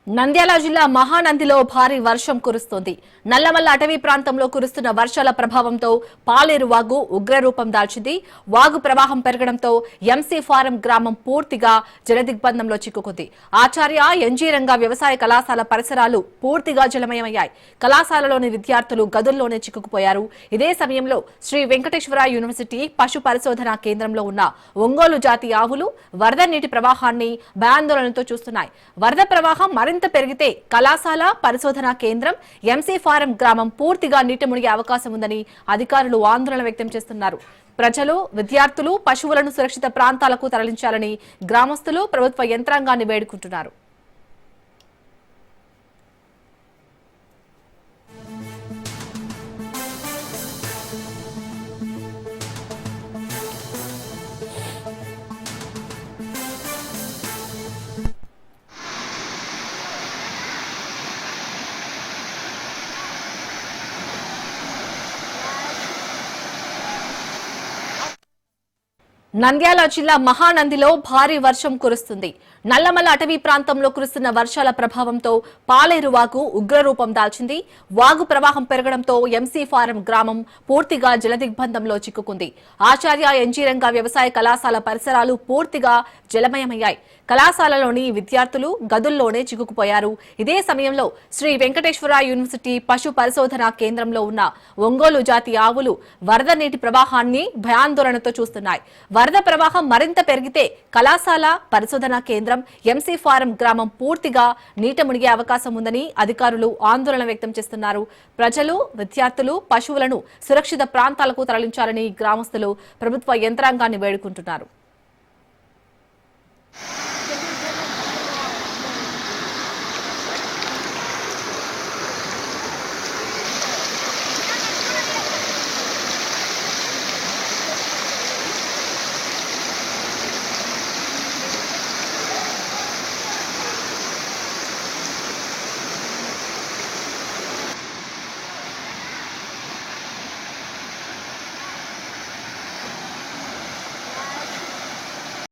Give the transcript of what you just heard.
నంద్యాల జిల్లా మహానందిలో భారీ వర్షం కురుస్తోంది. నల్లమల్ల అటవీ ప్రాంతంలో కురుస్తున్న వర్షాల ప్రభావంతో పాలేరు వాగు ఉగ్రరూపం దాల్చింది. వాగు ప్రవాహం పెరగడంతో ఎంసీ ఫారం గ్రామం పూర్తిగా జలదిగ్బంధంలో చిక్కుకుంది. ఆచార్య ఎన్జీ రంగా వ్యవసాయ కళాశాల పరిసరాలు పూర్తిగా జలమయమయ్యాయి. కళాశాలలోని విద్యార్థులు గదుల్లోనే చిక్కుకుపోయారు. ఇదే సమయంలో శ్రీ వెంకటేశ్వర యూనివర్సిటీ పశు పరిశోధనా కేంద్రంలో ఉన్న ఒంగోలు జాతి ఆవులు వరద నీటి ప్రవాహాన్ని భయాందోళనతో చూస్తున్నాయి. వరద ప్రవాహం మరింత పెరిగితే కళాశాల పరిశోధనా కేంద్రం ఎంసీ ఫారం గ్రామం పూర్తిగా నీట మునిగే అవకాశం ఉందని అధికారులు ఆందోళన వ్యక్తం చేస్తున్నారు. ప్రజలు విద్యార్థులు పశువులను సురక్షిత ప్రాంతాలకు తరలించాలని గ్రామస్తులు ప్రభుత్వ యంత్రాంగాన్ని వేడుకుంటున్నారు. నంద్యాల జిల్లా మహానందిలో భారీ వర్షం కురుస్తుంది. నల్లమల్ల అటవీ ప్రాంతంలో కురుస్తున్న వర్షాల ప్రభావంతో పాలేరు వాగు ఉగ్రరూపం దాల్చింది. వాగు ప్రవాహం పెరగడంతో ఎంసీ ఫారం గ్రామం పూర్తిగా జలదిగ్బంధంలో చిక్కుకుంది. ఆచార్య ఎన్జీ రంగా వ్యవసాయ కళాశాల పరిసరాలు పూర్తిగా జలమయమయ్యాయి. కళాశాలలోని విద్యార్థులు గదుల్లోనే చిక్కుకుపోయారు. ఇదే సమయంలో శ్రీ వెంకటేశ్వర యూనివర్సిటీ పశు పరిశోధనా కేంద్రంలో ఉన్న ఒంగోలు జాతి ఆవులు వరద నీటి ప్రవాహాన్ని భయాందోళనతో చూస్తున్నాయి. వరద ప్రవాహం మరింత పెరిగితే కళాశాల పరిశోధనా కేంద్రం ఎంసీ ఫారం గ్రామం పూర్తిగా నీట మునిగే అవకాశం ఉందని అధికారులు ఆందోళన వ్యక్తం చేస్తున్నారు. ప్రజలు విద్యార్థులు పశువులను సురక్షిత ప్రాంతాలకు తరలించాలని గ్రామస్తులు ప్రభుత్వ యంత్రాంగాన్ని వేడుకుంటున్నారు.